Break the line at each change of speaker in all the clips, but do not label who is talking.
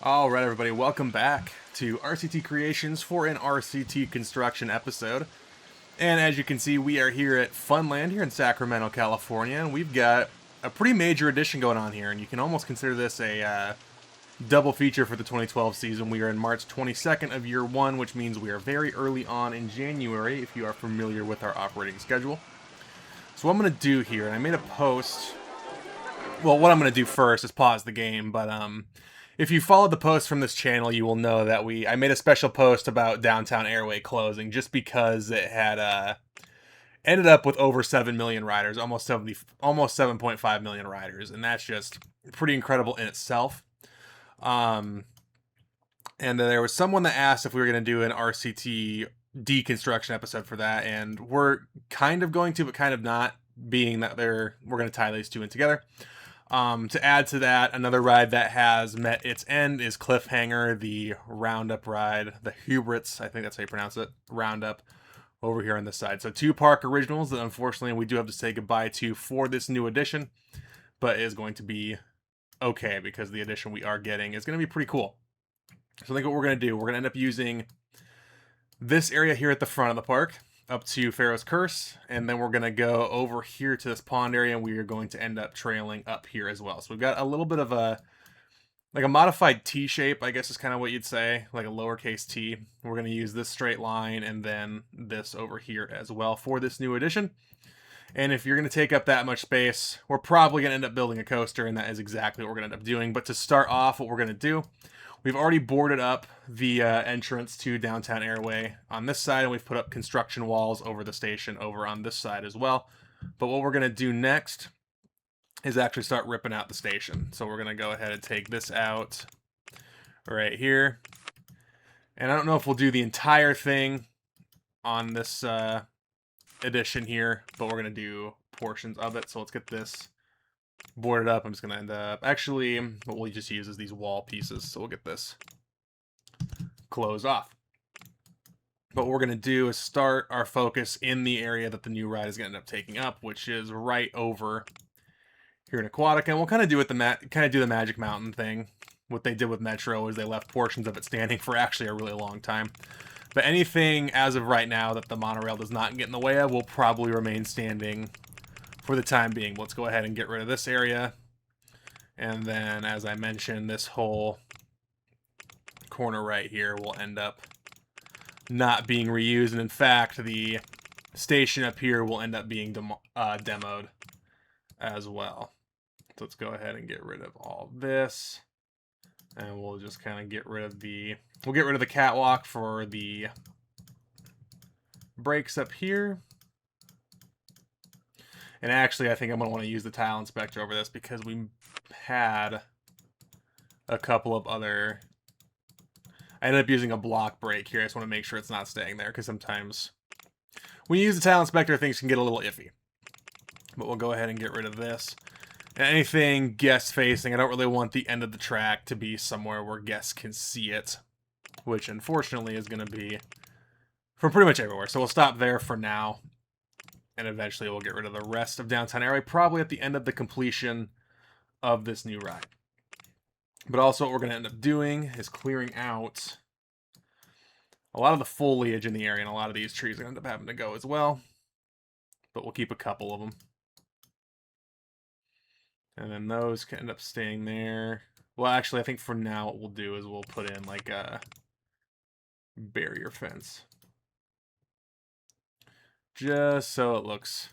All right, everybody, welcome back to RCT Creations for an RCT Construction episode. And as you can see, we are here at Funland here in Sacramento, California, and we've got a pretty major addition going on here, and you can almost consider this a double feature for the 2012 season. We are in March 22nd of year one, which means we are very early on in January, if you are familiar with our operating schedule. So what I'm going to do here, and I made a post. Well, what I'm going to do first is pause the game, but if you followed the post from this channel, you will know that I made a special post about Downtown Airway closing just because it had ended up with over 7 million riders, almost 7.5 million riders, and that's just pretty incredible in itself. And there was someone that asked if we were going to do an RCT deconstruction episode for that, and we're kind of going to, but kind of not, being that we're going to tie these two in together. To add to that, another ride that has met its end is Cliffhanger, the Roundup ride, the Hubrits, I think that's how you pronounce it, Roundup, over here on this side. So two park originals that unfortunately we do have to say goodbye to for this new edition, but is going to be okay because the edition we are getting is going to be pretty cool. So I think what we're going to do, we're going to end up using this area here at the front of the park up to Pharaoh's Curse, and then we're going to go over here to this pond area, and we are going to end up trailing up here as well. So we've got a little bit of a modified T shape, I guess is kind of what you'd say, like a lowercase t. We're going to use this straight line and then this over here as well for this new edition. And if you're going to take up that much space, we're probably going to end up building a coaster, and that is exactly what we're going to end up doing. But to start off, what we're going to do, we've already boarded up the entrance to Downtown Airway on this side, and we've put up construction walls over the station over on this side as well. But what we're going to do next is actually start ripping out the station. So we're going to go ahead and take this out right here. And I don't know if we'll do the entire thing on this edition here, but we're going to do portions of it. So let's get this boarded up. I'm just going to end up, actually, what we'll just use is these wall pieces. So we'll get this closed off. But what we're going to do is start our focus in the area that the new ride is going to end up taking up, which is right over here in Aquatica. And we'll kind of do the Magic Mountain thing. What they did with Metro is they left portions of it standing for actually a really long time. But anything as of right now that the monorail does not get in the way of will probably remain standing for the time being. Let's go ahead and get rid of this area. And then, as I mentioned, this whole corner right here will end up not being reused. And in fact, the station up here will end up being demoed as well. So let's go ahead and get rid of all this. And we'll just kind of get rid of the catwalk for the brakes up here. And actually, I think I'm going to want to use the tile inspector over this because we had a couple of other... I ended up using a block brake here. I just want to make sure it's not staying there because sometimes when you use the tile inspector, things can get a little iffy. But we'll go ahead and get rid of this. And anything guest facing, I don't really want the end of the track to be somewhere where guests can see it, which unfortunately is going to be from pretty much everywhere. So we'll stop there for now. And eventually we'll get rid of the rest of Downtown Airway, probably at the end of the completion of this new ride. But also what we're going to end up doing is clearing out a lot of the foliage in the area, and a lot of these trees are going to end up having to go as well. But we'll keep a couple of them. And then those can end up staying there. Well, actually, I think for now what we'll do is we'll put in like a barrier fence. Just so it looks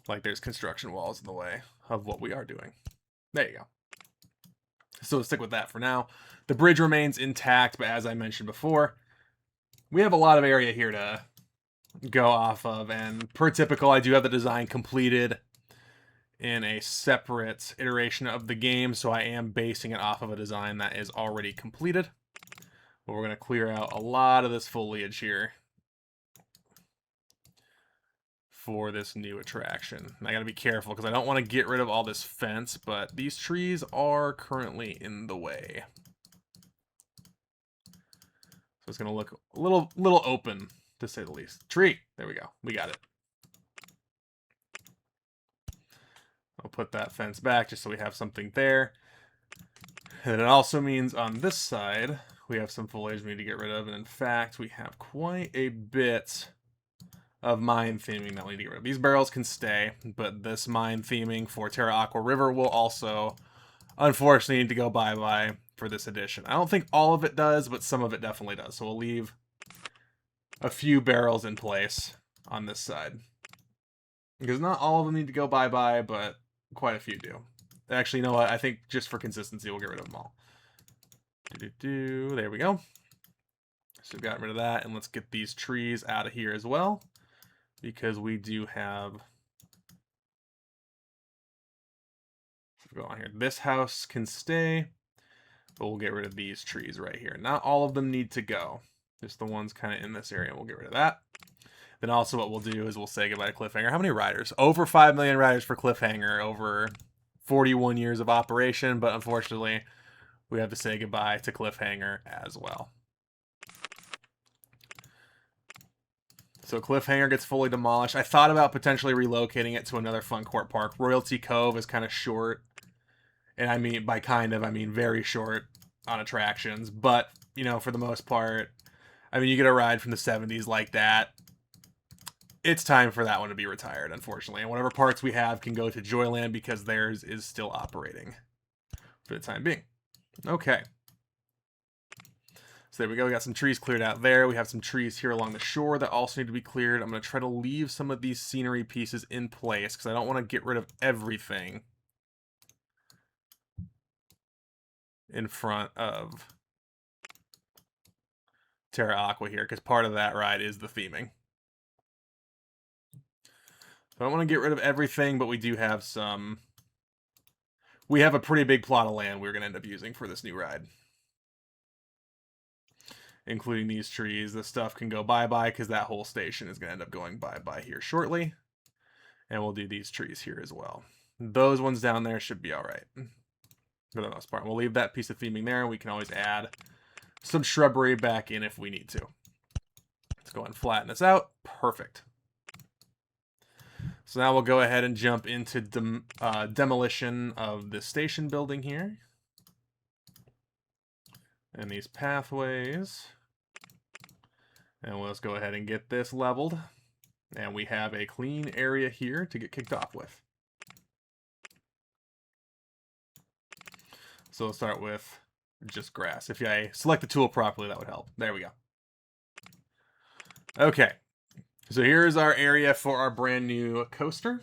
like there's construction walls in the way of what we are doing. There you go. So let's stick with that for now. The bridge remains intact, but as I mentioned before, we have a lot of area here to go off of. And per typical, I do have the design completed in a separate iteration of the game, so I am basing it off of a design that is already completed. But we're going to clear out a lot of this foliage here for this new attraction. And I gotta be careful because I don't want to get rid of all this fence, but these trees are currently in the way. So it's gonna look a little open, to say the least. Tree, there we go, we got it. I'll put that fence back just so we have something there. And it also means on this side, we have some foliage we need to get rid of. And in fact, we have quite a bit of mine theming that we need to get rid of. These barrels can stay, but this mine theming for Terra Aqua River will also, unfortunately, need to go bye-bye for this edition. I don't think all of it does, but some of it definitely does. So we'll leave a few barrels in place on this side. Because not all of them need to go bye-bye, but quite a few do. Actually, you know what? I think just for consistency, we'll get rid of them all. There we go. So we've gotten rid of that, and let's get these trees out of here as well, because we do have... Go on here. This house can stay, but we'll get rid of these trees right here. Not all of them need to go. Just the ones kind of in this area. We'll get rid of that. Then also what we'll do is we'll say goodbye to Cliffhanger. How many riders? Over 5 million riders for Cliffhanger over 41 years of operation, but unfortunately, we have to say goodbye to Cliffhanger as well. So Cliffhanger gets fully demolished. I thought about potentially relocating it to another Fun Court Park. Royalty Cove is kind of short. And I mean, by kind of, I mean very short on attractions. But, you know, for the most part, I mean, you get a ride from the 70s like that. It's time for that one to be retired, unfortunately. And whatever parts we have can go to Joyland because theirs is still operating for the time being. Okay. So there we go. We got some trees cleared out there. We have some trees here along the shore that also need to be cleared. I'm going to try to leave some of these scenery pieces in place because I don't want to get rid of everything in front of Terra Aqua here, because part of that ride is the theming. So I don't want to get rid of everything, but we do have some... We have a pretty big plot of land we're going to end up using for this new ride. Including these trees. This stuff can go bye-bye, because that whole station is going to end up going bye-bye here shortly. And we'll do these trees here as well. Those ones down there should be alright, for the most part. We'll leave that piece of theming there, and we can always add some shrubbery back in if we need to. Let's go ahead and flatten this out. Perfect. So now we'll go ahead and jump into demolition of the station building here. And these pathways. And let's go ahead and get this leveled. And we have a clean area here to get kicked off with. So let's start with just grass. If I select the tool properly, that would help. There we go. Okay. So here's our area for our brand new coaster.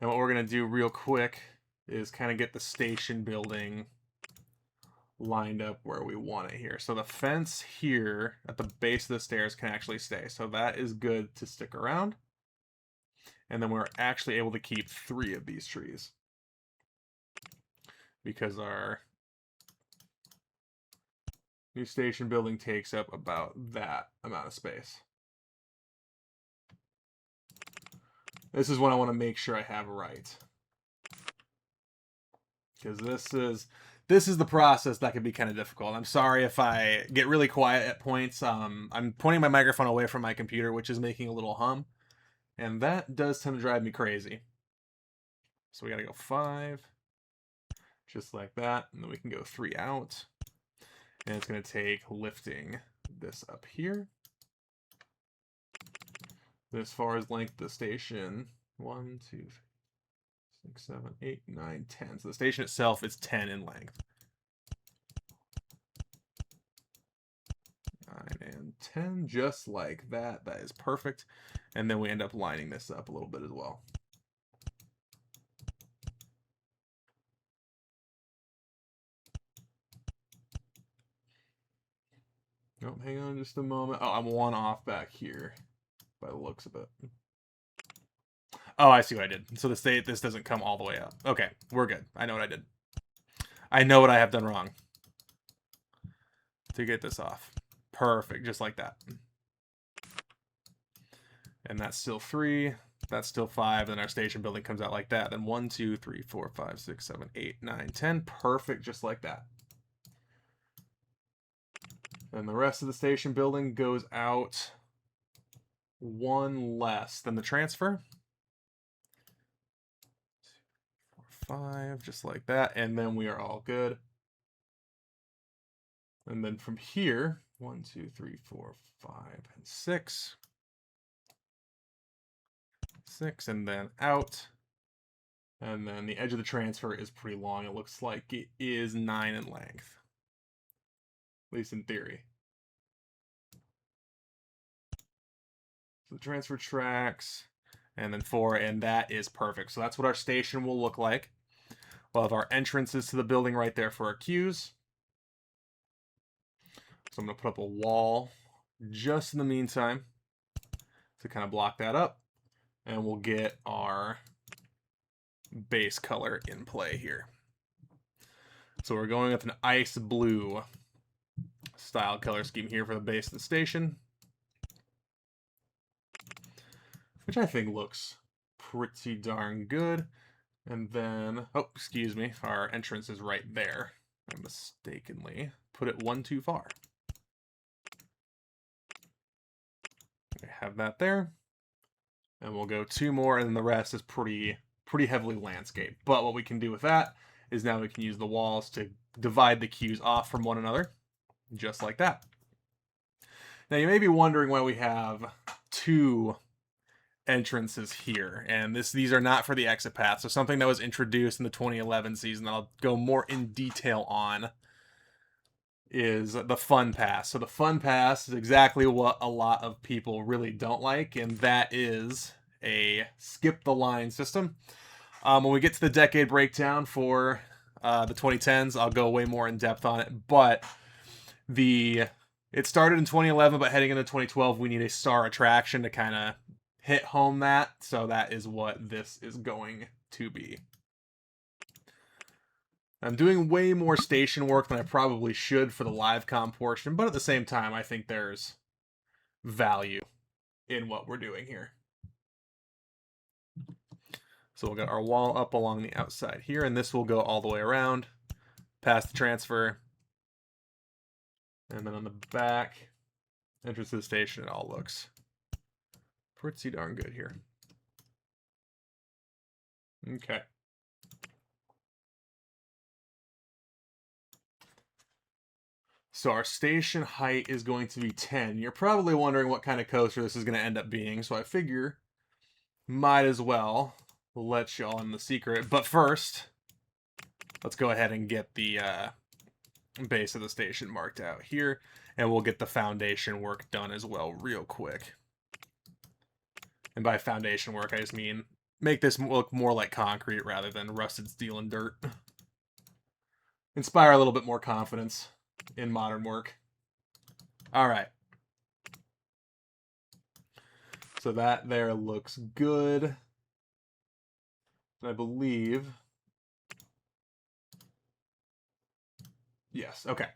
And what we're going to do real quick is kind of get the station building lined up where we want it here. So the fence here at the base of the stairs can actually stay. So that is good to stick around. And then we're actually able to keep 3 of these trees, because our new station building takes up about that amount of space. This is what I want to make sure I have right, because this is the process that can be kind of difficult. I'm sorry if I get really quiet at points. I'm pointing my microphone away from my computer, which is making a little hum, and that does tend to drive me crazy. So we got to go 5, just like that, and then we can go 3 out, and it's going to take lifting this up here. As far as length of the station, 1, 2, 3, 6, 7, 8, 9, 10. So the station itself is 10 in length. 9 and 10, just like that. That is perfect. And then we end up lining this up a little bit as well. Oh, hang on just a moment. Oh, I'm 1 off back here by the looks of it. Oh, I see what I did. So this doesn't come all the way up. Okay, we're good. I know what I did. I know what I have done wrong to get this off. Perfect, just like that. And that's still 3. That's still 5. Then our station building comes out like that. Then 1, 2, 3, 4, 5, 6, 7, 8, 9, 10. Perfect, just like that. And the rest of the station building goes out 1 less than the transfer. 4, 5, just like that. And then we are all good. And then from here, 1, 2, 3, 4, 5, and 6. 6, and then out. And then the edge of the transfer is pretty long. It looks like it is 9 in length. At least in theory. So the transfer tracks, and then 4, and that is perfect. So that's what our station will look like. We'll have our entrances to the building right there for our queues. So I'm going to put up a wall just in the meantime to kind of block that up. And we'll get our base color in play here. So we're going with an ice blue style color scheme here for the base of the station, which I think looks pretty darn good. And then, oh, excuse me, our entrance is right there. I mistakenly put it one too far. We have that there. And we'll go 2 more, and then the rest is pretty heavily landscape. But what we can do with that is now we can use the walls to divide the queues off from one another, just like that. Now you may be wondering why we have 2 entrances here, and these are not for the exit path. So something that was introduced in the 2011 season that I'll go more in detail on is the fun pass. So the fun pass is exactly what a lot of people really don't like, and that is a skip the line system. When we get to the decade breakdown for the 2010s, I'll go way more in depth on it, but it started in 2011, but heading into 2012, we need a star attraction to kind of hit home that, so that is what this is going to be. I'm doing way more station work than I probably should for the live com portion, but at the same time, I think there's value in what we're doing here. So we'll get our wall up along the outside here, and this will go all the way around, past the transfer, and then on the back, entrance to the station, it all looks pretty darn good here. Okay. So our station height is going to be 10. You're probably wondering what kind of coaster this is going to end up being, so I figure might as well let y'all in the secret. But first, let's go ahead and get the base of the station marked out here, and we'll get the foundation work done as well real quick. And by foundation work, I just mean make this look more like concrete rather than rusted steel and dirt. Inspire a little bit more confidence in modern work. All right. So that there looks good. I believe. Yes, okay.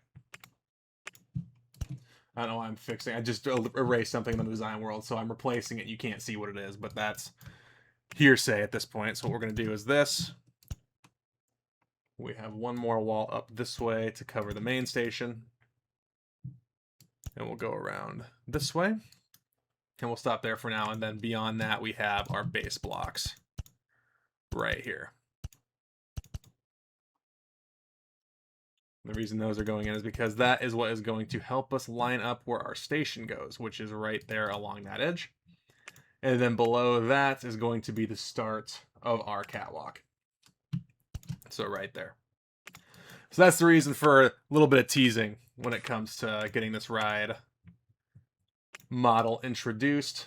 I don't know why I'm fixing. I just erased something in the design world, so I'm replacing it. You can't see what it is, but that's hearsay at this point. So what we're going to do is this. We have one more wall up this way to cover the main station. And we'll go around this way. And we'll stop there for now. And then beyond that, we have our base blocks right here. The reason those are going in is because that is what is going to help us line up where our station goes, which is right there along that edge. And then below that is going to be the start of our catwalk. So right there. So that's the reason for a little bit of teasing when it comes to getting this ride model introduced.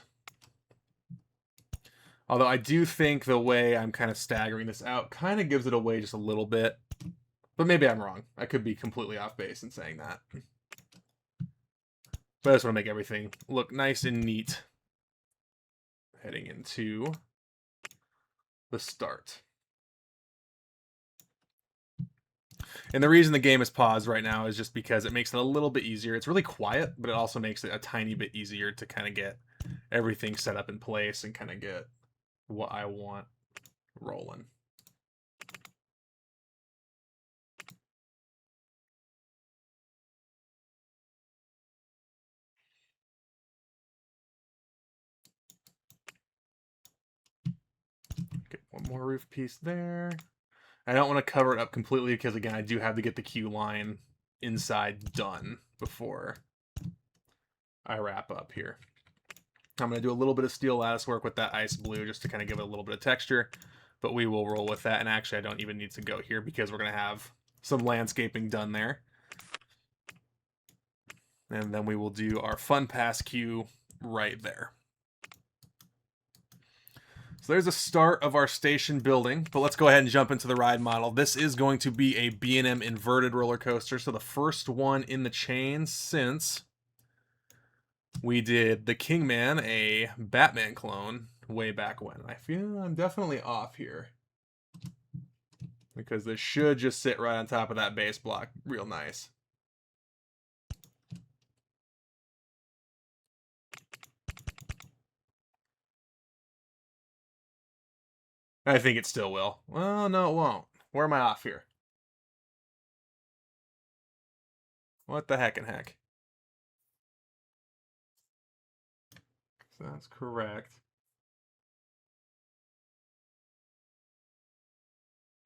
Although I do think the way I'm kind of staggering this out kind of gives it away just a little bit. But maybe I'm wrong. I could be completely off base in saying that. But I just want to make everything look nice and neat heading into the start. And the reason the game is paused right now is just because it makes it a little bit easier. It's really quiet, but it also makes it a tiny bit easier to kind of get everything set up in place and kind of get what I want rolling. Get one more roof piece there. I don't want to cover it up completely because, again, I do have to get the queue line inside done before I wrap up here. I'm going to do a little bit of steel lattice work with that ice blue just to kind of give it a little bit of texture, but we will roll with that. And actually, I don't even need to go here because we're going to have some landscaping done there. And then we will do our fun pass queue right there. So there's a start of our station building, but let's go ahead and jump into the ride model. This is going to be a B&M inverted roller coaster, so the first one in the chain since we did the Kingman, a Batman clone, way back when. I feel I'm definitely off here because this should just sit right on top of that base block real nice. I think it still will. Well, no, it won't. Where am I off here? What the heck and heck? So that's correct.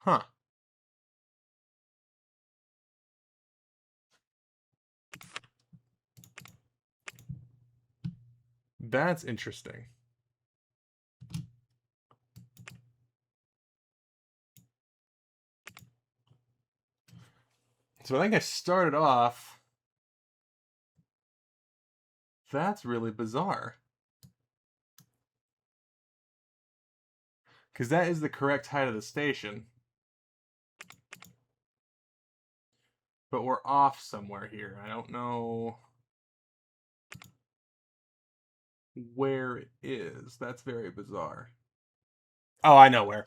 Huh. That's interesting. So I think I started off. That's really bizarre. Because that is the correct height of the station. But we're off somewhere here. I don't know where it is. That's very bizarre. Oh, I know where.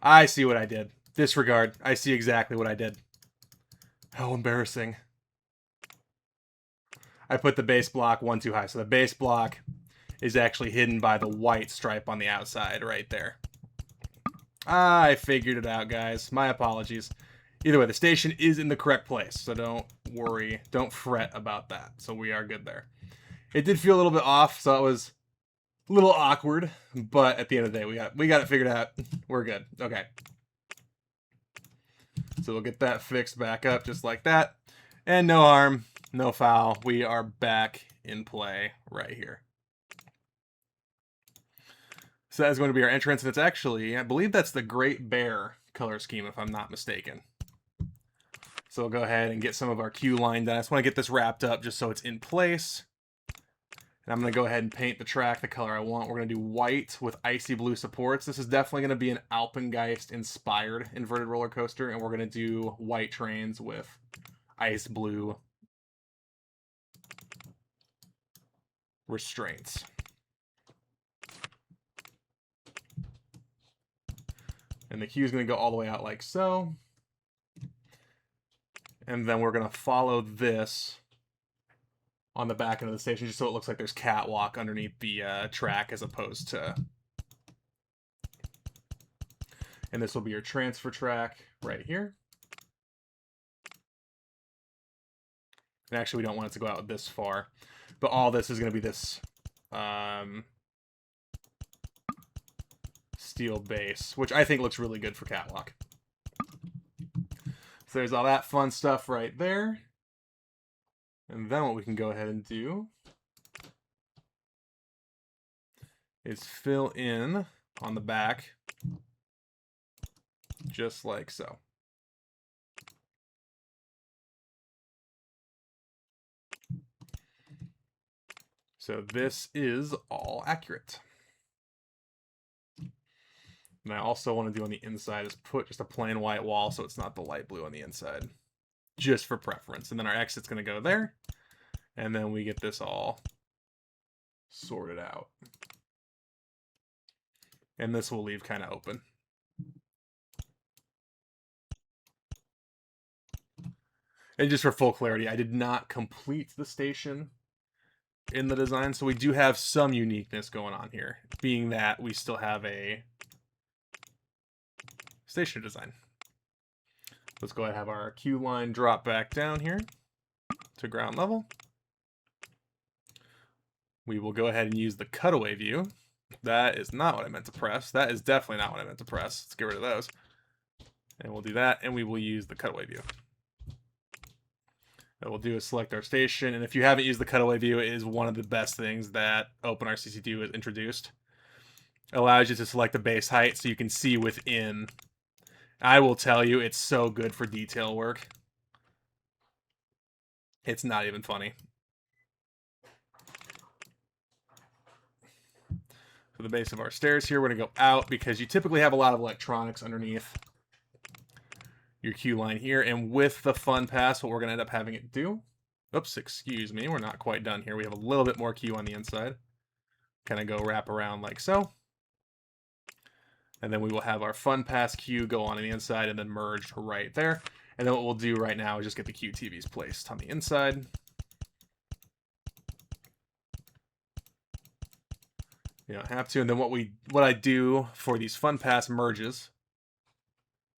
I see what I did. Disregard. I see exactly what I did. How embarrassing. I put the base block one too high. So the base block is actually hidden by the white stripe on the outside right there. I figured it out, guys. My apologies. Either way, the station is in the correct place, so don't worry. Don't fret about that. So we are good there. It did feel a little bit off, so it was a little awkward, but at the end of the day, we got it figured out. We're good. Okay. So we'll get that fixed back up just like that. And no harm, no foul. We are back in play right here. So that is going to be our entrance, and it's actually, I believe that's the Great Bear color scheme, if I'm not mistaken. So we'll go ahead and get some of our queue line done. I just want to get this wrapped up just so it's in place. And I'm going to go ahead and paint the track the color I want. We're going to do white with icy blue supports. This is definitely going to be an Alpengeist-inspired inverted roller coaster, and we're going to do white trains with ice blue restraints. And the queue is going to go all the way out like so. And then we're going to follow this on the back end of the station just so it looks like there's catwalk underneath the track as opposed to... And this will be your transfer track right here. And actually, we don't want it to go out this far. But all this is going to be this steel base, which I think looks really good for catwalk. So there's all that fun stuff right there. And then what we can go ahead and do is fill in on the back just like so. So this is all accurate. And I also want to do on the inside is put just a plain white wall so it's not the light blue on the inside. Just for preference. And then our exit's going to go there. And then we get this all sorted out. And this will leave kind of open. And just for full clarity, I did not complete the station in the design, so we do have some uniqueness going on here, being that we still have a station design. Let's go ahead and have our queue line drop back down here to ground level. We will go ahead and use the cutaway view. That is not what I meant to press. That is definitely not what I meant to press. Let's get rid of those. And we'll do that, and we will use the cutaway view. What we'll do is select our station, and if you haven't used the cutaway view, it is one of the best things that OpenRCT2 has introduced. It allows you to select the base height so you can see within. I will tell you, it's so good for detail work. It's not even funny. For the base of our stairs here, we're going to go out because you typically have a lot of electronics underneath your queue line here. And with the fun pass, what we're going to end up having it do... Oops, excuse me. We're not quite done here. We have a little bit more queue on the inside. Kind of go wrap around like so. And then we will have our fun pass queue go on the inside and then merged right there. And then what we'll do right now is just get the QTVs placed on the inside. You don't have to. And then what I do for these fun pass merges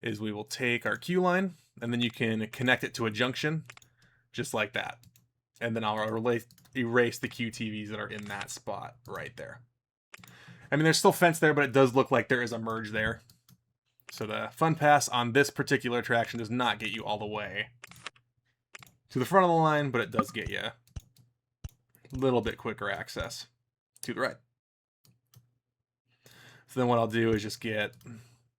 is we will take our queue line and then you can connect it to a junction just like that. And then I'll erase the QTVs that are in that spot right there. I mean, there's still fence there, but it does look like there is a merge there. So the fun pass on this particular attraction does not get you all the way to the front of the line, but it does get you a little bit quicker access to the right. So then what I'll do is just get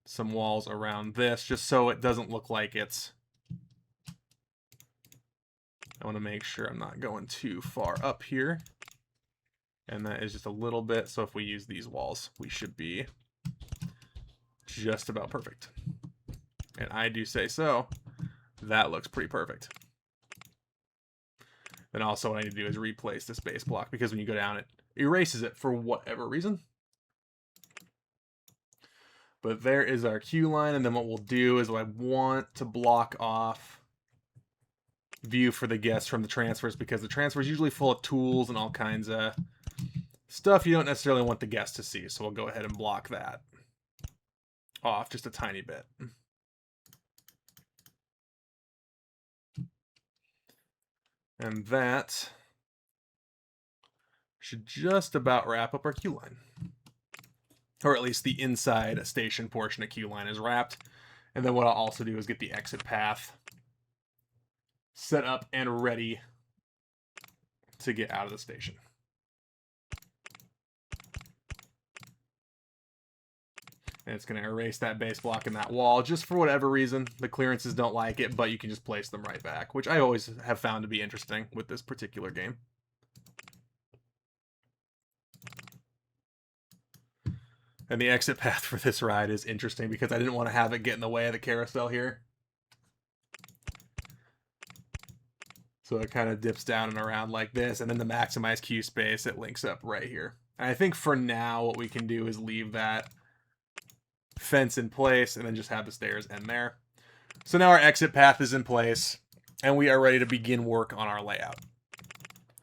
some walls around this, just so it doesn't look like it's... I want to make sure I'm not going too far up here. And that is just a little bit, so if we use these walls, we should be just about perfect. And I do say so. That looks pretty perfect. Then also what I need to do is replace this base block, because when you go down, it erases it for whatever reason. But there is our queue line, and then what we'll do is I want to block off view for the guests from the transfers, because the transfer is usually full of tools and all kinds of stuff you don't necessarily want the guests to see. So we'll go ahead and block that off just a tiny bit. And that should just about wrap up our queue line. Or at least the inside station portion of queue line is wrapped. And then what I'll also do is get the exit path set up and ready to get out of the station. And it's going to erase that base block in that wall just for whatever reason. The clearances don't like it, but you can just place them right back, which I always have found to be interesting with this particular game. And the exit path for this ride is interesting because I didn't want to have it get in the way of the carousel here. So it kind of dips down and around like this, and then the maximize queue space, it links up right here. And I think for now what we can do is leave that fence in place and then just have the stairs end there. So now our exit path is in place and we are ready to begin work on our layout.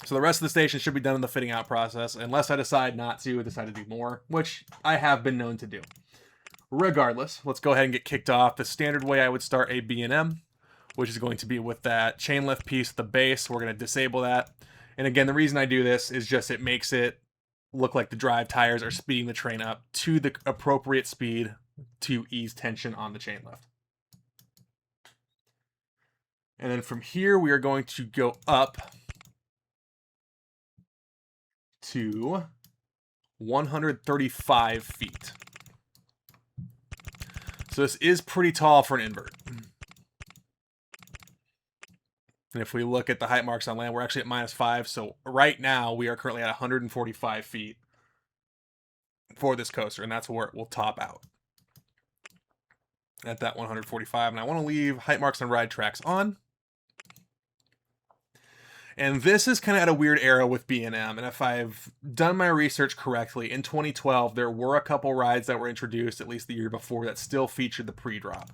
So the rest of the station should be done in the fitting out process, unless I decide not to, I decide to do more, which I have been known to do. Regardless, let's go ahead and get kicked off the standard way I would start a B&M, which is going to be with that chain lift piece at the base. We're going to disable that. And again, the reason I do this is just it makes it look like the drive tires are speeding the train up to the appropriate speed to ease tension on the chain lift. And then from here, we are going to go up to 135 feet. So this is pretty tall for an invert. And if we look at the height marks on land, we're actually at -5. So right now, we are currently at 145 feet for this coaster. And that's where it will top out. At that 145. And I want to leave height marks on ride tracks on. And this is kind of at a weird era with B&M. And if I've done my research correctly, in 2012, there were a couple rides that were introduced, at least the year before, that still featured the pre-drop.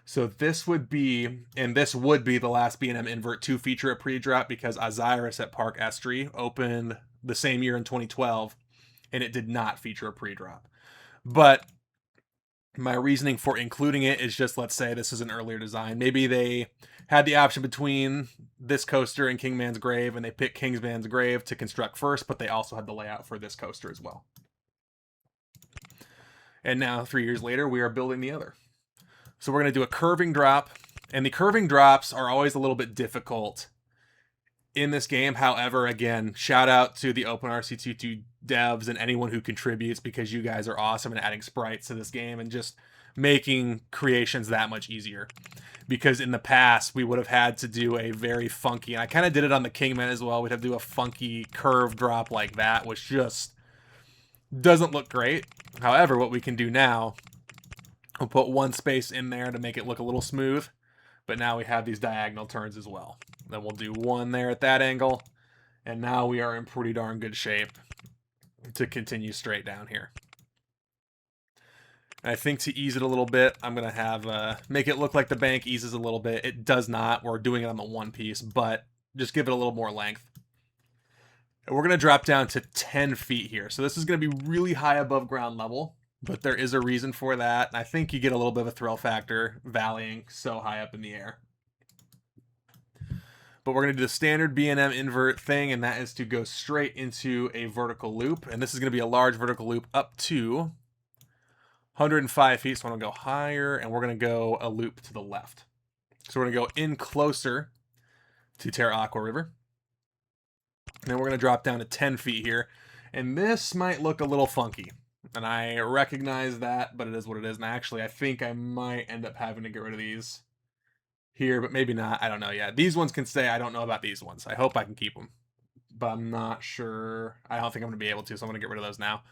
So this would be, and this would be the last B&M Invert to feature a pre-drop, because Osiris at Park Estuary opened the same year in 2012, and it did not feature a pre-drop. But my reasoning for including it is just, let's say this is an earlier design. Maybe they had the option between this coaster and Kingman's Grave, and they picked Kingman's Grave to construct first, but they also had the layout for this coaster as well. And now, 3 years later, we are building the other. So we're going to do a curving drop, and the curving drops are always a little bit difficult in this game. However, again, shout out to the OpenRCT2 devs and anyone who contributes, because you guys are awesome in adding sprites to this game and just making creations that much easier. Because in the past, we would have had to do a very funky, and I kind of did it on the Kingman as well, we'd have to do a funky curve drop like that, which just doesn't look great. However, what we can do now, we'll put one space in there to make it look a little smooth, but now we have these diagonal turns as well. Then we'll do one there at that angle, and now we are in pretty darn good shape to continue straight down here. And I think to ease it a little bit, I'm going to have make it look like the bank eases a little bit. It does not. We're doing it on the one piece, but just give it a little more length. And we're going to drop down to 10 feet here. So this is going to be really high above ground level, but there is a reason for that. I think you get a little bit of a thrill factor valleying so high up in the air. But we're going to do the standard B&M Invert thing, and that is to go straight into a vertical loop. And this is going to be a large vertical loop up to 105 feet. So I'm going to go higher, and we're going to go a loop to the left. So we're going to go in closer to Terra Aqua River. And then we're going to drop down to 10 feet here. And this might look a little funky. And I recognize that, but it is what it is. And actually, I think I might end up having to get rid of these here, but maybe not. I don't know yet. These ones can stay. I don't know about these ones. I hope I can keep them, but I'm not sure. I don't think I'm going to be able to, so I'm going to get rid of those now.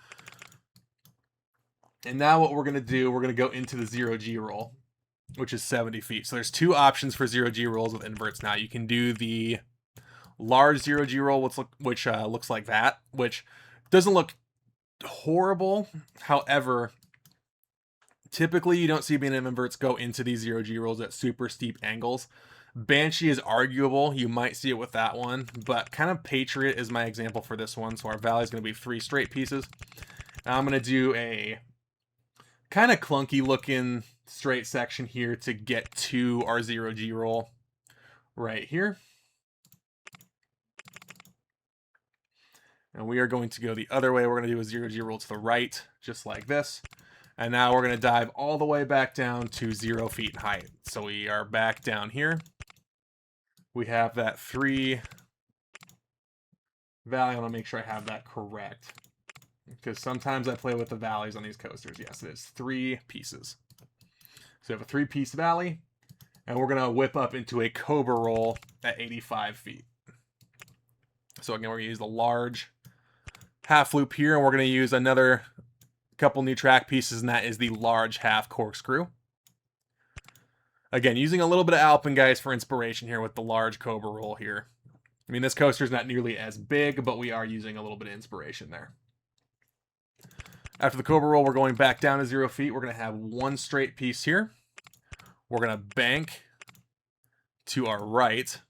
And now what we're going to do, we're going to go into the 0G roll, which is 70 feet. So there's two options for 0G rolls with inverts now. You can do the large 0G roll, which looks like that, which doesn't look horrible. However, typically you don't see B&M inverts go into these 0G rolls at super steep angles. Banshee is arguable. You might see it with that one, but kind of Patriot is my example for this one. So our valley is going to be 3 straight pieces. Now I'm going to do a kind of clunky looking straight section here to get to our 0G roll right here. And we are going to go the other way. We're going to do a 0G roll to the right, just like this. And now we're going to dive all the way back down to 0 feet in height. So we are back down here. We have that 3 valley. I want to make sure I have that correct, because sometimes I play with the valleys on these coasters. Yes, it is 3 pieces. So we have a 3-piece valley, and we're going to whip up into a cobra roll at 85 feet. So again, we're going to use the large half loop here, and we're going to use another couple new track pieces, and that is the large half corkscrew. Again, using a little bit of Alpengeist for inspiration here with the large cobra roll here. I mean, this coaster is not nearly as big, but we are using a little bit of inspiration there. After the cobra roll, we're going back down to 0 feet. We're going to have 1 straight piece here. We're going to bank to our right.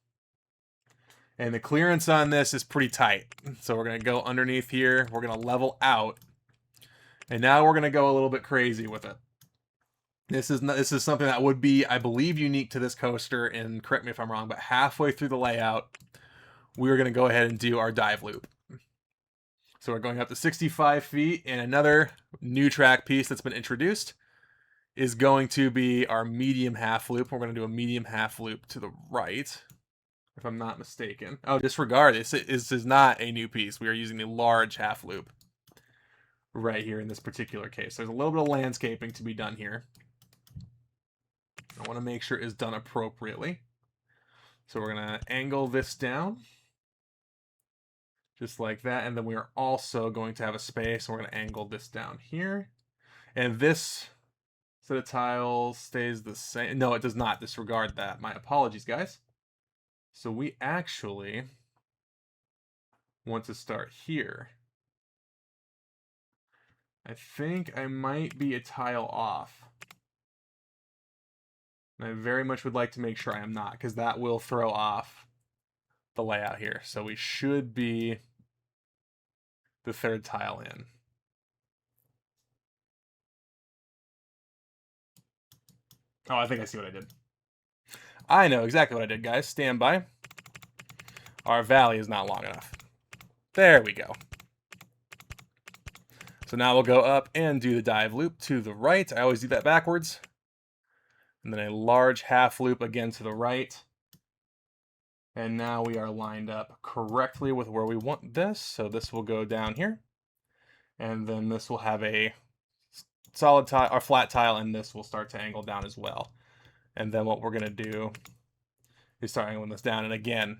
And the clearance on this is pretty tight. So we're going to go underneath here. We're going to level out. And now we're going to go a little bit crazy with it. This is something that would be, I believe, unique to this coaster, and correct me if I'm wrong, but halfway through the layout, we're going to go ahead and do our dive loop. So we're going up to 65 feet, and another new track piece that's been introduced is going to be our medium half loop. We're going to do a medium half loop to the right, if I'm not mistaken. Oh, disregard. This is not a new piece. We are using the large half loop right here in this particular case. There's a little bit of landscaping to be done here. I want to make sure it is done appropriately. So we're going to angle this down just like that. And then we are also going to have a space. We're going to angle this down here. And this set of tiles stays the same. No, it does not. Disregard that. My apologies, guys. So we actually want to start here. I think I might be a tile off. And I very much would like to make sure I am not, because that will throw off the layout here. So we should be the 3rd tile in. Oh, I think I see what I did. I know exactly what I did, guys. Stand by. Our valley is not long enough. There we go. So now we'll go up and do the dive loop to the right. I always do that backwards. And then a large half loop again to the right. And now we are lined up correctly with where we want this. So this will go down here. And then this will have a solid tile or flat tile, and this will start to angle down as well. And then what we're going to do is start angling this down. And again,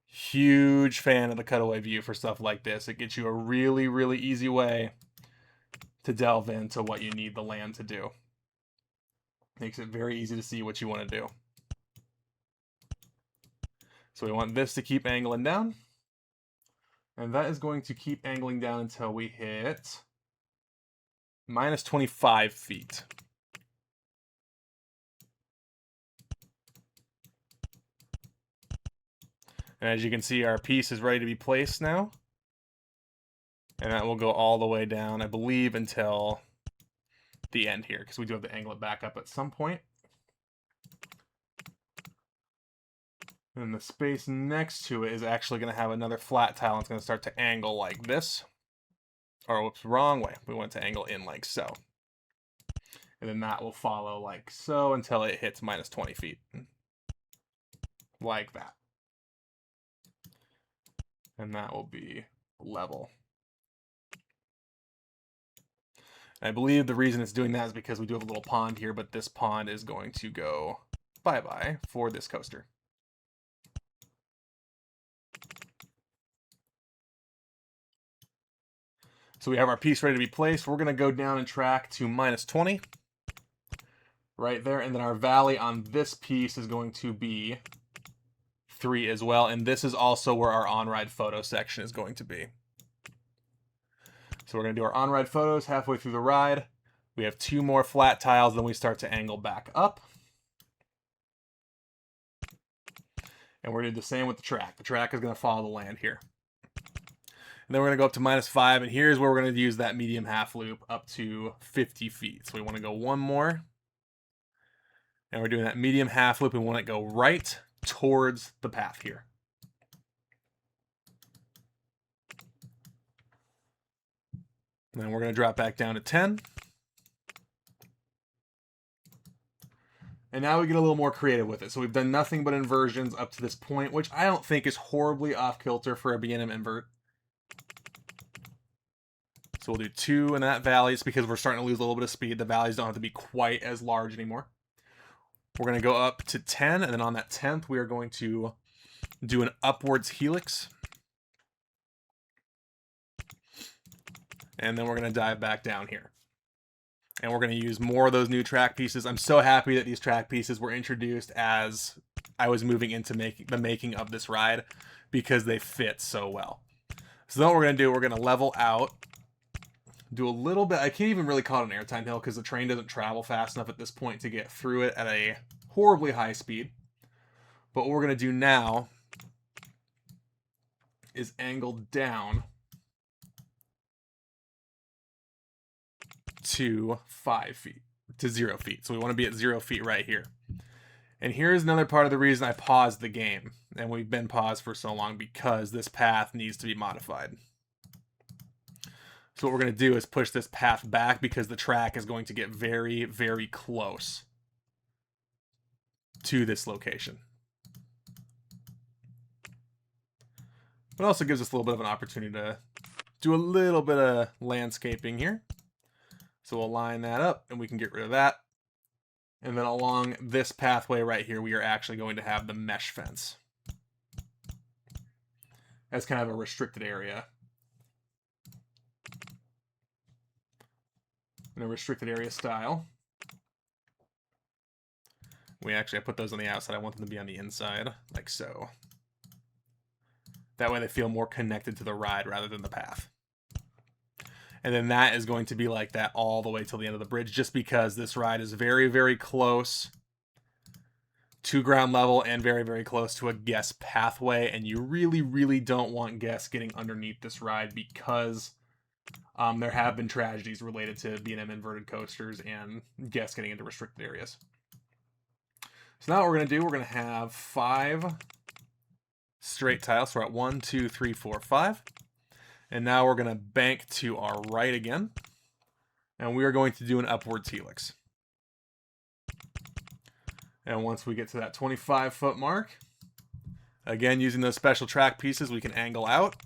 huge fan of the cutaway view for stuff like this. It gets you a really, really easy way to delve into what you need the land to do. Makes it very easy to see what you want to do. So we want this to keep angling down. And that is going to keep angling down until we hit minus 25 feet. And as you can see, our piece is ready to be placed now. And that will go all the way down, I believe, until the end here, because we do have to angle it back up at some point. And the space next to it is actually going to have another flat tile, and it's going to start to angle like this. Or, whoops, wrong way. We want it to angle in like so. And then that will follow like so until it hits minus 20 feet. Like that. And that will be level. And I believe the reason it's doing that is because we do have a little pond here, but this pond is going to go bye-bye for this coaster. So we have our piece ready to be placed. We're going to go down and track to minus 20. Right there. And then our valley on this piece is going to be 3 as well. And this is also where our on-ride photo section is going to be. So we're going to do our on-ride photos halfway through the ride. We have 2 more flat tiles, then we start to angle back up. And we're going to do the same with the track. The track is going to follow the land here. And then we're going to go up to minus 5, and here's where we're going to use that medium half loop up to 50 feet. So we want to go 1 more. And we're doing that medium half loop, and we want to go right towards the path here. And then we're going to drop back down to 10. And now we get a little more creative with it. So we've done nothing but inversions up to this point, which I don't think is horribly off-kilter for a B&M Invert. So we'll do 2 in that valley. It's because we're starting to lose a little bit of speed. The valleys don't have to be quite as large anymore. We're going to go up to 10, and then on that 10th, we are going to do an upwards helix. And then we're going to dive back down here. And we're going to use more of those new track pieces. I'm so happy that these track pieces were introduced as I was moving into the making of this ride, because they fit so well. So then what we're going to do, we're going to level out, do a little bit. I can't even really call it an airtime hill because the train doesn't travel fast enough at this point to get through it at a horribly high speed. But what we're going to do now is angle down to 5 feet, to 0 feet. So we want to be at 0 feet right here. And here's another part of the reason I paused the game, and we've been paused for so long, because this path needs to be modified. So what we're going to do is push this path back, because the track is going to get very, very close to this location. It also gives us a little bit of an opportunity to do a little bit of landscaping here. So we'll line that up, and we can get rid of that. And then along this pathway right here, we are actually going to have the mesh fence as kind of a restricted area. In a restricted area style. I put those on the outside. I want them to be on the inside, like so. That way they feel more connected to the ride rather than the path. And then that is going to be like that all the way till the end of the bridge, just because this ride is very, very close to ground level and very, very close to a guest pathway. And you really, really don't want guests getting underneath this ride, because there have been tragedies related to B&M inverted coasters and guests getting into restricted areas. So now what we're going to do, we're going to have 5 straight tiles. So we're at 1, 2, 3, 4, 5. And now we're going to bank to our right again. And we are going to do an upwards helix. And once we get to that 25-foot mark, Again, using those special track pieces, we can angle out.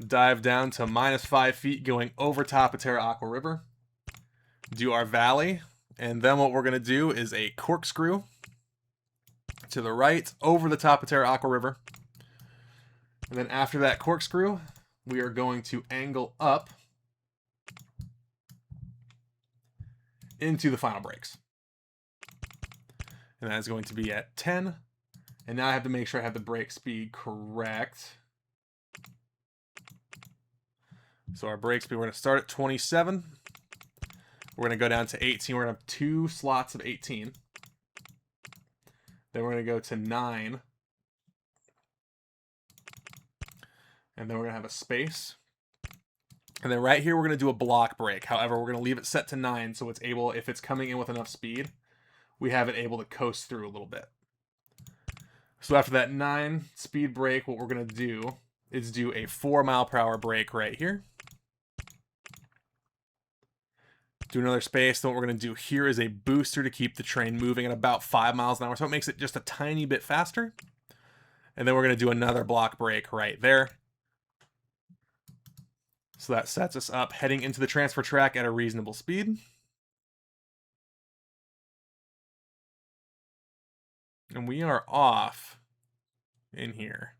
Dive down to -5 feet going over Tapatera Aqua River. Do our valley. And then what we're going to do is a corkscrew to the right over the Tapatera Aqua River. And then after that corkscrew, we are going to angle up into the final brakes. And that is going to be at 10. And now I have to make sure I have the brake speed correct. So our brake speed, we're going to start at 27. We're going to go down to 18. We're going to have 2 slots of 18. Then we're going to go to 9. And then we're going to have a space. And then right here, we're going to do a block brake. However, we're going to leave it set to 9 so it's able, if it's coming in with enough speed, we have it able to coast through a little bit. So after that 9 speed brake, what we're going to do is do a 4 mile/hour brake right here. Do another space. Then what we're going to do here is a booster to keep the train moving at about 5 miles an hour. So it makes it just a tiny bit faster. And then we're going to do another block brake right there. So that sets us up heading into the transfer track at a reasonable speed. And we are off in here.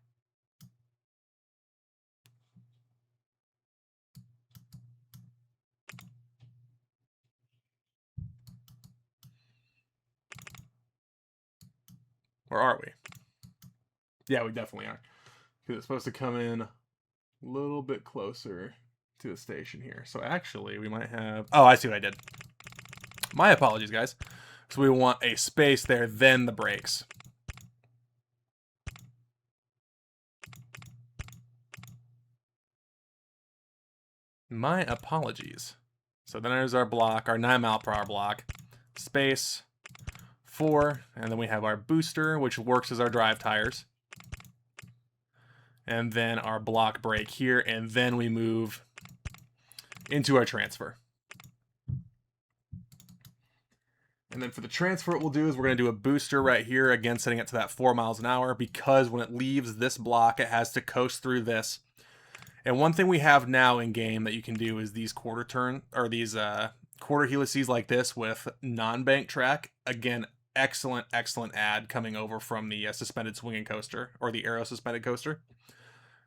Or are we? Yeah, we definitely are. Because it's supposed to come in a little bit closer to the station here. So actually, we might have... Oh, I see what I did. My apologies, guys. So we want a space there, then the brakes. My apologies. So then there's our block, our 9 mile/hour block. Space, 4, and then we have our booster, which works as our drive tires. And then our block brake here, and then we move into our transfer. And then for the transfer, what we'll do is we're going to do a booster right here, again setting it to that 4 miles an hour, because when it leaves this block, it has to coast through this. And one thing we have now in game that you can do is these quarter helices like this with non-bank track. Again, excellent add coming over from the suspended swinging coaster or the aero suspended coaster.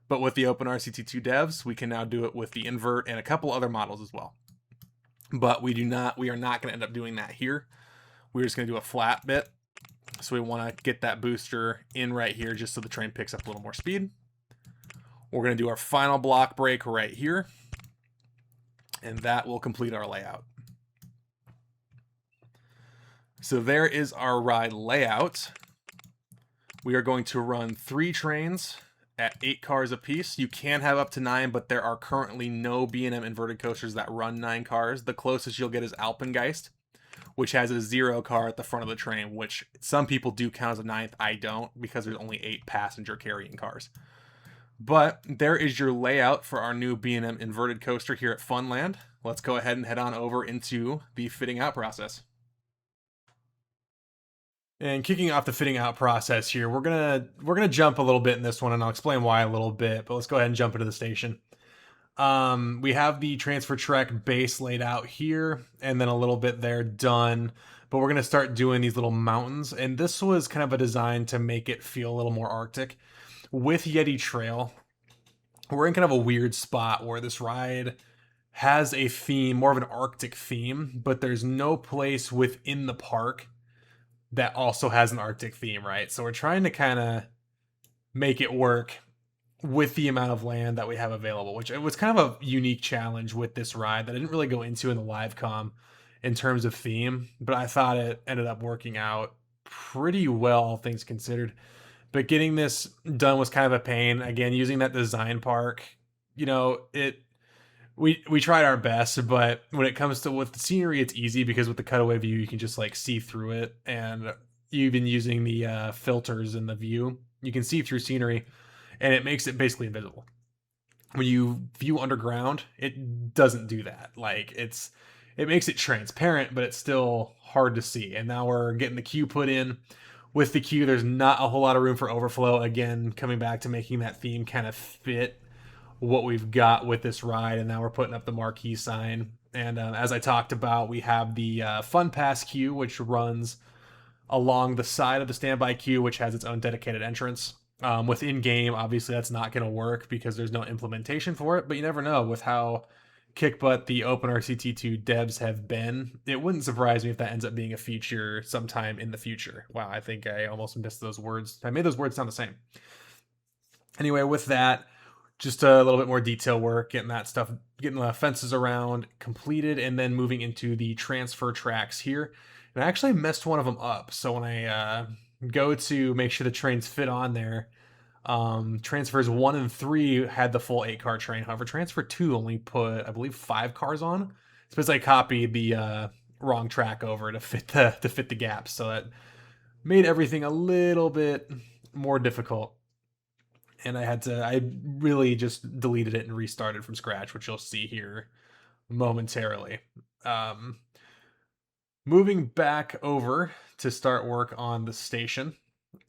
But with the OpenRCT2 devs, we can now do it with the Invert and a couple other models as well. But we are not going to end up doing that here. We're just going to do a flat bit. So we want to get that booster in right here just so the train picks up a little more speed. We're going to do our final block brake right here. And that will complete our layout. So there is our ride layout. We are going to run 3 trains at 8 cars apiece. You can have up to 9, but there are currently no B&M inverted coasters that run 9 cars. The closest you'll get is Alpengeist, which has a 0 car at the front of the train, which some people do count as a 9th. I don't, because there's only 8 passenger carrying cars. But there is your layout for our new B&M inverted coaster here at Funland. Let's go ahead and head on over into the fitting out process. And kicking off the fitting out process here, we're gonna jump a little bit in this one, and I'll explain why a little bit. But let's go ahead and jump into the station. We have the transfer track base laid out here, and then a little bit there done. But we're gonna start doing these little mountains, and this was kind of a design to make it feel a little more Arctic. With Yeti Trail, we're in kind of a weird spot where this ride has a theme, more of an Arctic theme, but there's no place within the park that also has an Arctic theme, right? So we're trying to kind of make it work with the amount of land that we have available, which it was kind of a unique challenge with this ride that I didn't really go into in the live com in terms of theme, but I thought it ended up working out pretty well, all things considered. But getting this done was kind of a pain. Again, using that design park, you know, we tried our best, but when it comes to with the scenery, it's easy because with the cutaway view, you can just like see through it. And even using the filters in the view, you can see through scenery, and it makes it basically invisible. When you view underground, it doesn't do that. Like it makes it transparent, but it's still hard to see. And now we're getting the queue put in. with the queue, there's not a whole lot of room for overflow. Again, coming back to making that theme kind of fit what we've got with this ride, and now we're putting up the marquee sign. And as I talked about, we have the Fun Pass queue, which runs along the side of the standby queue, which has its own dedicated entrance. Within game, obviously, that's not going to work because there's no implementation for it, but you never know with how kick butt the OpenRCT2 devs have been. It wouldn't surprise me if that ends up being a feature sometime in the future. Wow, I think I almost missed those words. I made those words sound the same. Anyway, with that, just a little bit more detail work, getting that stuff, getting the fences around completed, and then moving into the transfer tracks here. And I actually messed one of them up. So when I go to make sure the trains fit on there, transfers 1 and 3 had the full 8-car train. However, transfer 2 only put, I believe, 5 cars on. It's because I copied the wrong track over to fit the gaps. So that made everything a little bit more difficult. And I really just deleted it and restarted from scratch, which you'll see here momentarily. Moving back over to start work on the station,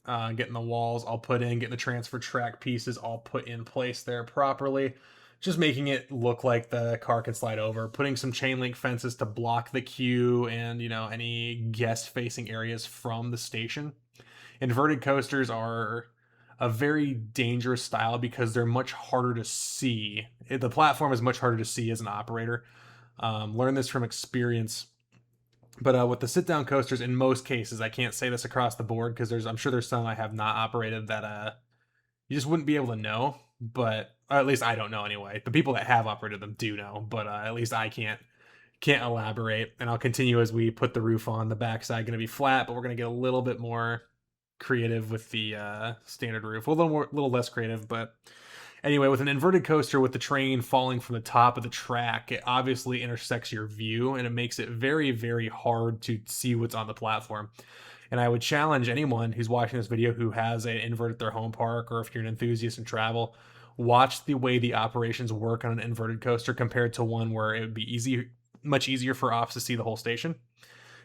getting the walls all put in, getting the transfer track pieces all put in place there properly, just making it look like the car can slide over, putting some chain link fences to block the queue and, any guest facing areas from the station. Inverted coasters are a very dangerous style because they're much harder to see. The platform is much harder to see as an operator. Learn this from experience. But with the sit-down coasters, in most cases, I can't say this across the board because I'm sure there's some I have not operated that you just wouldn't be able to know. But or at least I don't know anyway. The people that have operated them do know, but at least I can't elaborate. And I'll continue as we put the roof on. The backside going to be flat, but we're going to get a little bit more creative with the standard roof. A little less creative, but anyway, with an inverted coaster with the train falling from the top of the track, it obviously intersects your view and it makes it very, very hard to see what's on the platform. And I would challenge anyone who's watching this video who has an invert at their home park, or if you're an enthusiast in travel, watch the way the operations work on an inverted coaster compared to one where it would be much easier for ops to see the whole station.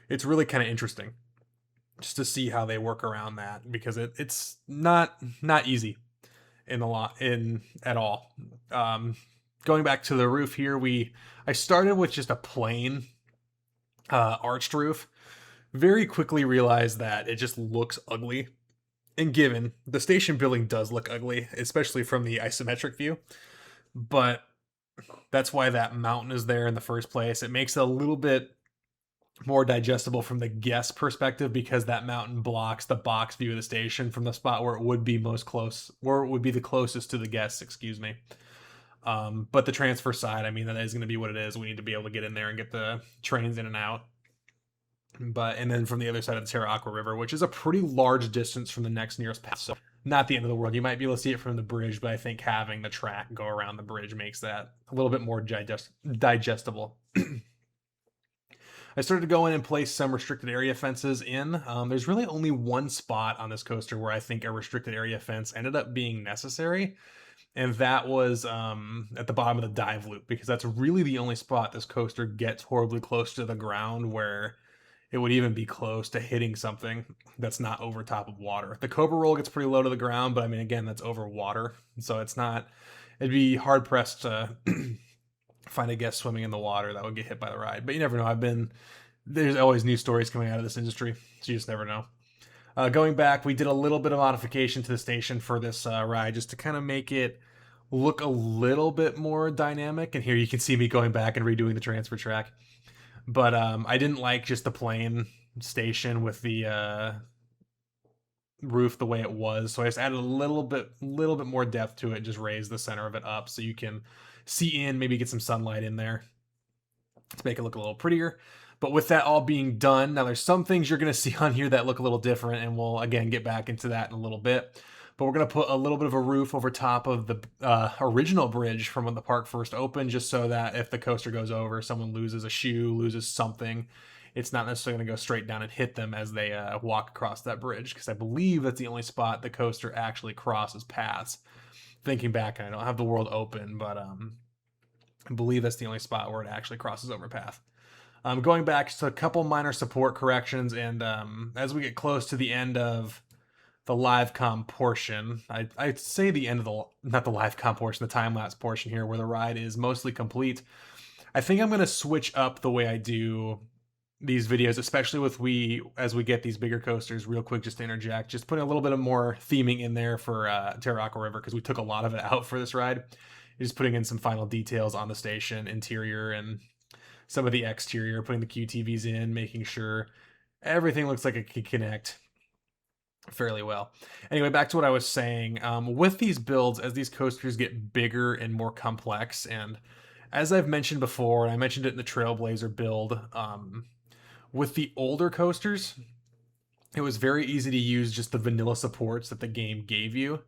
It's really kind of interesting just to see how they work around that, because it's not easy at all. Going back to the roof here, I started with just a plain arched roof. Very quickly realized that it just looks ugly. And given the station building does look ugly, especially from the isometric view, but that's why that mountain is there in the first place. It makes it a little bit more digestible from the guest perspective because that mountain blocks the box view of the station from the spot where it would be the closest to the guests, excuse me. But the transfer side, that is going to be what it is. We need to be able to get in there and get the trains in and out. And then from the other side of the Terra Aqua River, which is a pretty large distance from the next nearest pass. So not the end of the world. You might be able to see it from the bridge, but I think having the track go around the bridge makes that a little bit more digestible. I started to go in and place some restricted area fences in. There's really only one spot on this coaster where I think a restricted area fence ended up being necessary, and that was at the bottom of the dive loop, because that's really the only spot this coaster gets horribly close to the ground where it would even be close to hitting something that's not over top of water. The Cobra Roll gets pretty low to the ground, but again, that's over water, so it'd be hard pressed to find a guest swimming in the water that would get hit by the ride. But you never know. There's always new stories coming out of this industry, so you just never know. Going back, we did a little bit of modification to the station for this ride just to kind of make it look a little bit more dynamic. And here you can see me going back and redoing the transfer track. But I didn't like just the plain station with the roof the way it was, so I just added a little bit more depth to it, just raise the center of it up so you can see in, maybe get some sunlight in there to make it look a little prettier. But with that all being done, now there's some things you're going to see on here that look a little different, and we'll again get back into that in a little bit. But we're going to put a little bit of a roof over top of the original bridge from when the park first opened, just so that if the coaster goes over, someone loses a shoe, loses something, it's not necessarily going to go straight down and hit them as they walk across that bridge, because I believe that's the only spot the coaster actually crosses paths. Thinking back, I don't have the world open, but I believe that's the only spot where it actually crosses over path. Going back to a couple minor support corrections, and as we get close to the end of the live com portion, I'd say the end of the, not the live com portion, the time lapse portion here, where the ride is mostly complete. I think I'm going to switch up the way I do these videos, especially with as we get these bigger coasters. Real quick, just to interject, just putting a little bit of more theming in there for Terraco River, because we took a lot of it out for this ride. Just putting in some final details on the station interior and some of the exterior, putting the QTVs in, making sure everything looks like it can connect fairly well. Anyway, back to what I was saying. With these builds, as these coasters get bigger and more complex, and as I've mentioned before, and I mentioned it in the Trailblazer build, with the older coasters, it was very easy to use just the vanilla supports that the game gave you.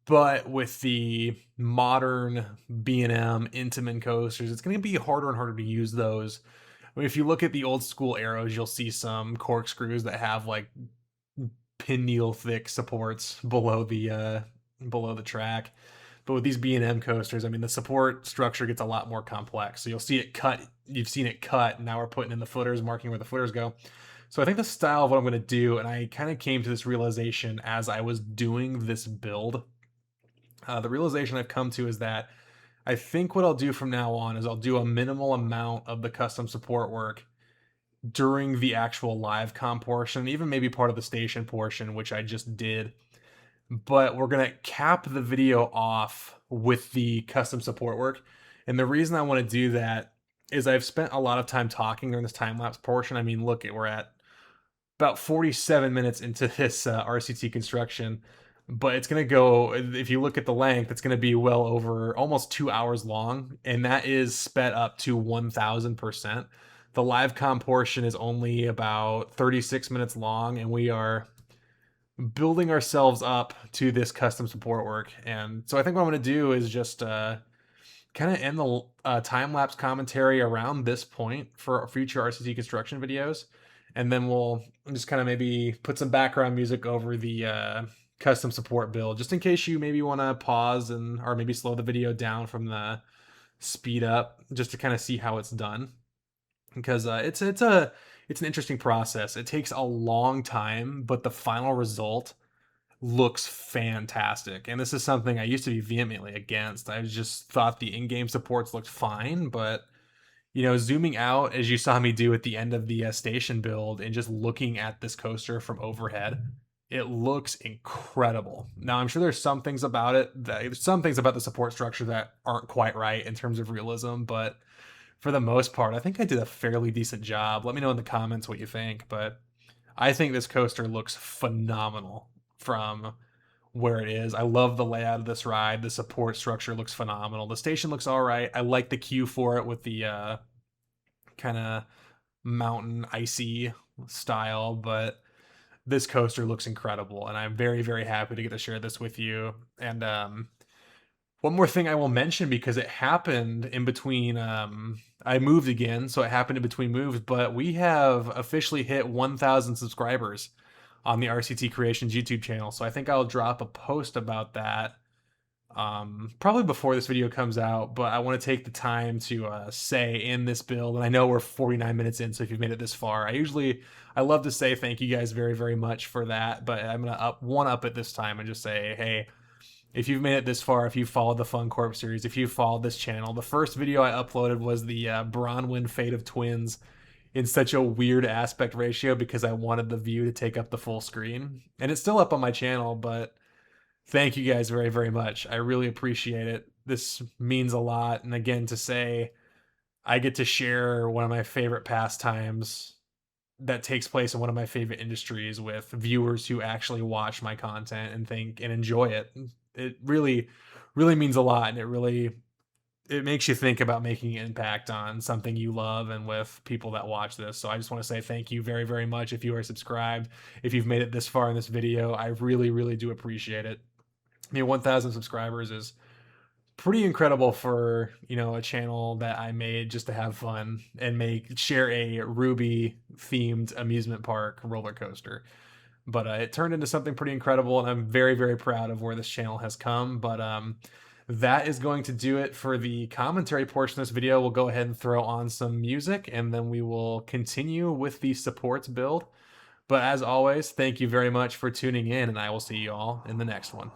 But with the modern B&M Intamin coasters, it's going to be harder and harder to use those. I mean, if you look at the old school arrows, you'll see some corkscrews that have like pin-needle thick supports below the track. But with these B&M coasters, I mean, the support structure gets a lot more complex. So you'll see it cut. You've seen it cut. And now we're putting in the footers, marking where the footers go. So I think the style of what I'm going to do, and I kind of came to this realization as I was doing this build. The realization I've come to is that I think what I'll do from now on is I'll do a minimal amount of the custom support work during the actual live com portion, even maybe part of the station portion, which I just did. But we're going to cap the video off with the custom support work. And the reason I want to do that is I've spent a lot of time talking during this time-lapse portion. I mean, look, we're at about 47 minutes into this RCT construction. But it's going to go, if you look at the length, it's going to be well over almost 2 hours long. And that is sped up to 1,000%. The live com portion is only about 36 minutes long, and we are building ourselves up to this custom support work. And so I think what I'm going to do is just kind of end the time-lapse commentary around this point for future RCT construction videos. And then we'll just kind of maybe put some background music over the custom support build, just in case you maybe want to pause or maybe slow the video down from the speed up, just to kind of see how it's done. Because it's an interesting process. It takes a long time, but the final result looks fantastic. And this is something I used to be vehemently against. I just thought the in-game supports looked fine, but zooming out, as you saw me do at the end of the station build, and just looking at this coaster from overhead, it looks incredible. Now, I'm sure there's some things about the support structure that aren't quite right in terms of realism, but for the most part, I think I did a fairly decent job. Let me know in the comments what you think, but I think this coaster looks phenomenal from where it is. I love the layout of this ride. The support structure looks phenomenal. The station looks all right. I like the queue for it with the kind of mountain icy style, but this coaster looks incredible, and I'm very, very happy to get to share this with you. And one more thing I will mention, because it happened in between, I moved again, so it happened in between moves, but we have officially hit 1,000 subscribers on the RCT Creations YouTube channel. So I think I'll drop a post about that probably before this video comes out, but I want to take the time to say in this build, and I know we're 49 minutes in, so if you've made it this far, I love to say thank you guys very, very much for that, but I'm going to up it this time and just say, hey, if you've made it this far, if you've followed the Fun Corp series, if you've followed this channel, the first video I uploaded was the Bronwyn Fate of Twins in such a weird aspect ratio because I wanted the view to take up the full screen. And it's still up on my channel, but thank you guys very, very much. I really appreciate it. This means a lot. And again, to say I get to share one of my favorite pastimes that takes place in one of my favorite industries with viewers who actually watch my content and think and enjoy it. It really, really means a lot, and it makes you think about making an impact on something you love and with people that watch this. So I just want to say thank you very, very much if you are subscribed. If you've made it this far in this video, I really, really do appreciate it. I mean, 1,000 subscribers is pretty incredible for, a channel that I made just to have fun and share a Ruby themed amusement park roller coaster. But it turned into something pretty incredible, and I'm very, very proud of where this channel has come. But
that is going to do it for the commentary portion of this video. We'll go ahead and throw on some music, and then we will continue with the supports build. But as always, thank you very much for tuning in, and I will see you all in the next one.